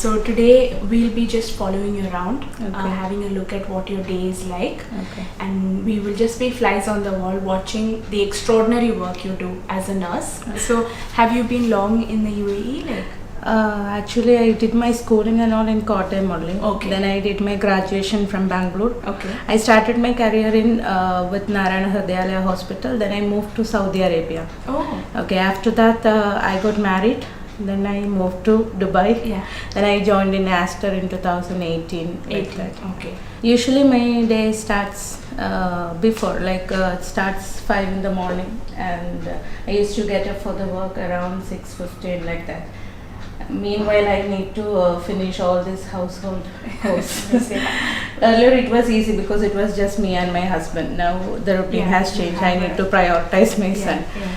So today we'll be just following you around, Okay. having a look at what your day is like, Okay. and we will just be flies on the wall watching the extraordinary work you do as a nurse. So have you been long in the UAE? Actually, I did my schooling and all in Kottayam only. Okay. Then I did my graduation from Bangalore. Okay. I started my career in with Narayana Hridayalaya Hospital. Then I moved to Saudi Arabia. Oh. Okay. After that, I got married. Then I moved to Dubai. Yeah. Then I joined in Aster in 2018. Like 18. that. Okay. Usually my day starts before, it starts 5 in the morning, and I used to get up for the work around 6:15, like that. Meanwhile, I need to finish all this household chores. Earlier it was easy because it was just me and my husband. Now the routine Yeah, has you changed. have I need a- to prioritize my Yeah. son. Yeah.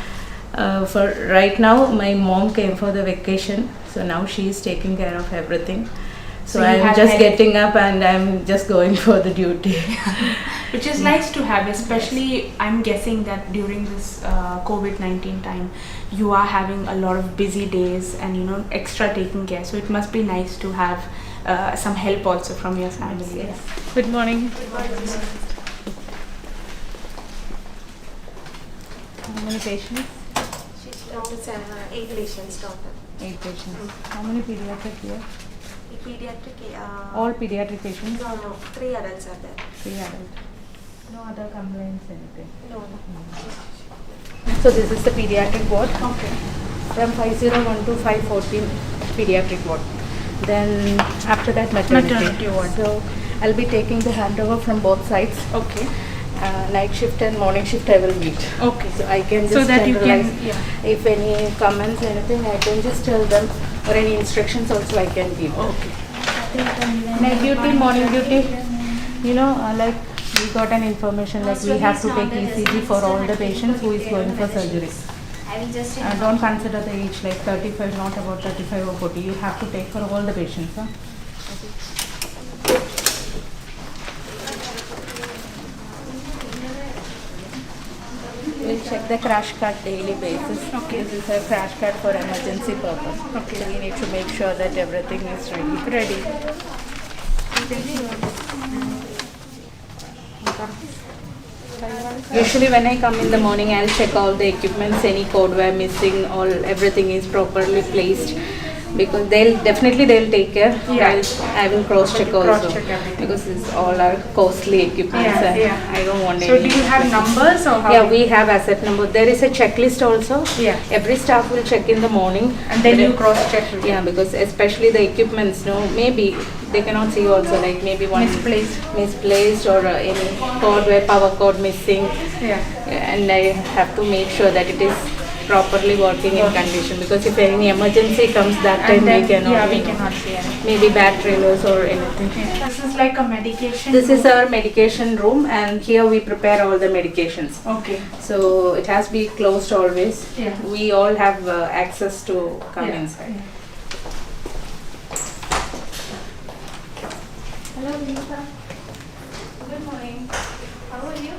For right now, my mom came for the vacation, so now she is taking care of everything. So So you I'm have just help. getting up and I'm just going for the duty. Which is nice to have, especially I'm guessing that during this COVID-19 time, you are having a lot of busy days and extra taking care. So it must be nice to have some help also from your family. Yes. Good morning. How many patients? She's total 8 patients total. 8 patients. How many pediatric here? Pediatric, All pediatric patients? no, 3 adults are there. 3 adult. No other complaints, anything? No. So this is the pediatric ward. Okay. From 501 to 514 pediatric ward. Then after that maternity ward. So I'll be taking the handover from both sides. Okay. Night shift and morning shift I will meet. Okay. So I can just So that you can, generalize. yeah. If any comments, anything, I can just tell them, or any instructions also I can give. Okay. Night duty, morning duty, we got an information like we have to take ECG for all the patients who is going for surgery. I will just Don't consider the age like 35, not about 35 or 40. You have to take for all the patients. Huh? We'll check the crash card daily basis. Okay. This is a crash card for emergency purpose. Okay. So we need to make sure that everything is ready. Usually when I come in the morning, I'll check all the equipments, any codeware missing, everything is properly placed. Because they'll take care. Yeah. I will cross check also. Cross-check everything. Because it's all our costly equipments. Yeah, and yeah. I don't want So any. do you have numbers or how? Yeah, we have asset number. There is a checklist also. Yeah. Every staff will check in the morning. And then But, you cross check with Yeah, because especially the equipments, maybe they cannot see also, like maybe one misplaced or any cordware, power cord missing. Yeah. And I have to make sure that it is properly working in condition, because if any emergency comes that time, And then, we cannot. yeah, we cannot see anything. Maybe bad trailers or anything. This is like a medication. This is our medication room, and here we prepare all the medications. Okay. So it has to be closed always. Yeah. We all have access to come Yeah. inside. Hello, Vinita. Good morning. How are you?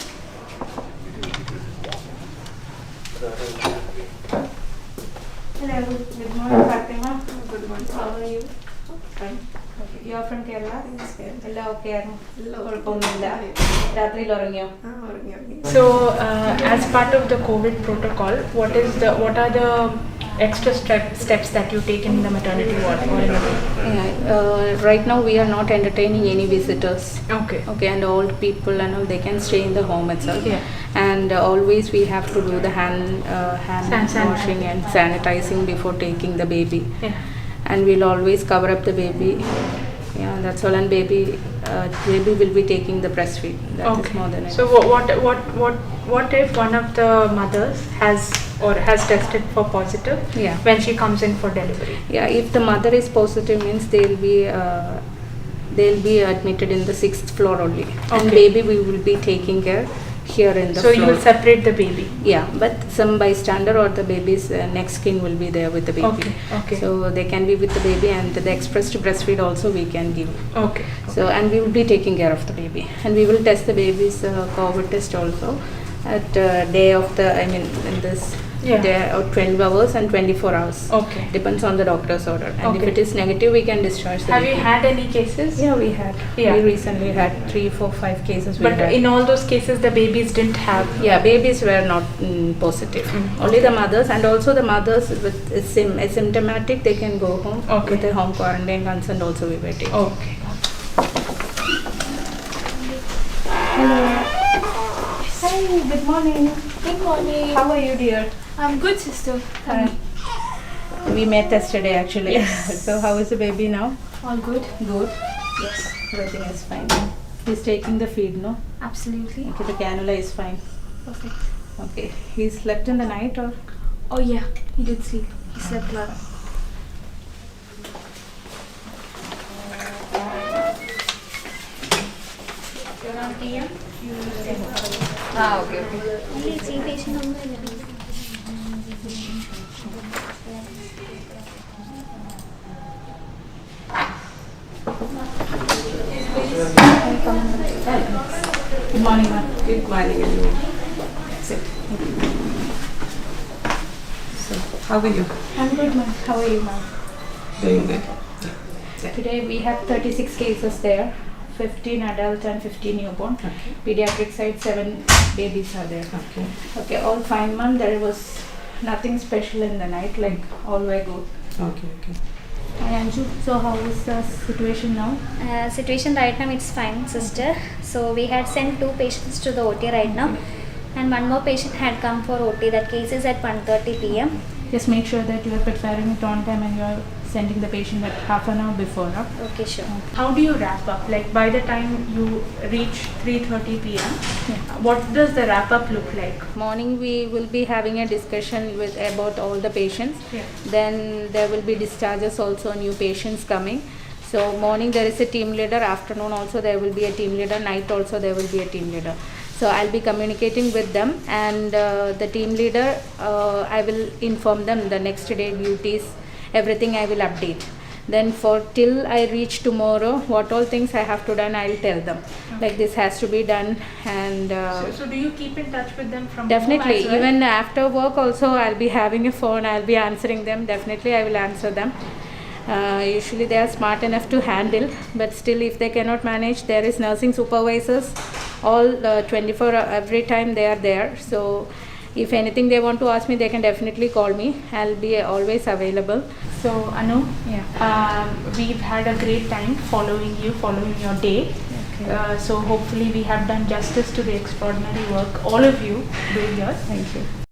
Hello. Good morning, Fatima. Good morning. How are you? Fine. Okay. You are from Kerala? Yes, Kerala. Hello, Kerala. കുഴപ്പമൊന്നുമില്ല. രാത്രിയിൽ ഉറങ്ങിയോ? So, as part of the COVID protocol, what are the extra steps that you take in the maternity ward or anything? Right now we are not entertaining any visitors. Okay. Okay, and old people and all, they can stay in the home itself. Yeah. And always we have to do the hand San- washing and sanitizing before taking the baby. Yeah. And we'll always cover up the baby. Yeah, that's all. And baby will be taking the breastfeed. That is more than enough. So what if one of the mothers has tested for positive Yeah. when she comes in for delivery? Yeah, if the mother is positive, means they'll be admitted in the 6th floor only. And Okay. baby we will be taking care here in the So floor. you will separate the baby. Yeah, but some bystander or the baby's neck skin will be there with the baby. Okay. So they can be with the baby, and the express to breastfeed also we can give. Okay. So, and we will be taking care of the baby, and we will test the baby's COVID test also, at day of the, I mean, in this Yeah. day of 12 hours and 24 hours. Okay. Depends on the doctor's order. And if Okay. it is negative, we can discharge the Have you baby. had any cases? Yeah, we had. Yeah. We recently had 3, 4, 5 cases. We But had. in all those cases, the babies didn't have. Yeah, babies were not positive. Only the mothers, and also the mothers with asymptomatic, they can go home. Okay. With a home quarantine consent also we were taking. Okay. Hi, good morning. Good morning. How are you, dear? I'm good, sister. We met yesterday actually. Yes. So how is the baby now? All good? Good. Yes. Everything is fine. He's taking the feed, no? Absolutely. Okay, the cannula is fine. Perfect. Okay. He slept in the night or? Oh yeah, he did sleep. He slept well. Ah, okay, okay. Please see patient number 11. Good morning, ma'am. Good morning, everyone. Sit. So, how are you? I'm good, ma'am. How are you, ma'am? Doing good. Today we have 36 cases there. 15 adult and 15 newborn. Okay. Pediatric side, 7 babies are there. Okay. Okay, all fine, ma'am. There was nothing special in the night, like all were good. Okay. Okay. And Anju, so how is the situation now? Situation right now it's fine, sister. So we had sent 2 patients to the OT right now, and one more patient had come for OT. That case is at 1:30 p.m. Just make sure that you are preparing it on time and you are sending the patient at half an hour before. Huh? Okay, sure. How do you wrap up? Like by the time you reach 3:30 p.m., Yeah. what does the wrap up look like? Morning we will be having a discussion with about all the patients. Yeah. Then there will be discharges also, new patients coming. So morning there is a team leader, afternoon also there will be a team leader, night also there will be a team leader. So I'll be communicating with them, and the team leader, I will inform them the next day duties, everything I will update. Then for till I reach tomorrow, what all things I have to done, I will tell them. Like this has to be done, and So do you keep in touch with them from definitely, home as well? even after work also I'll be having a phone, I'll be answering them. Definitely I will answer them. Usually they are smart enough to handle, but still if they cannot manage, there is nursing supervisors all 24 every time they are there. So if anything they want to ask me, they can definitely call me. I'll be always available. So Anu, Yeah. we've had a great time following you, following your day. So hopefully we have done justice to the extraordinary work all of you do here. Thank you.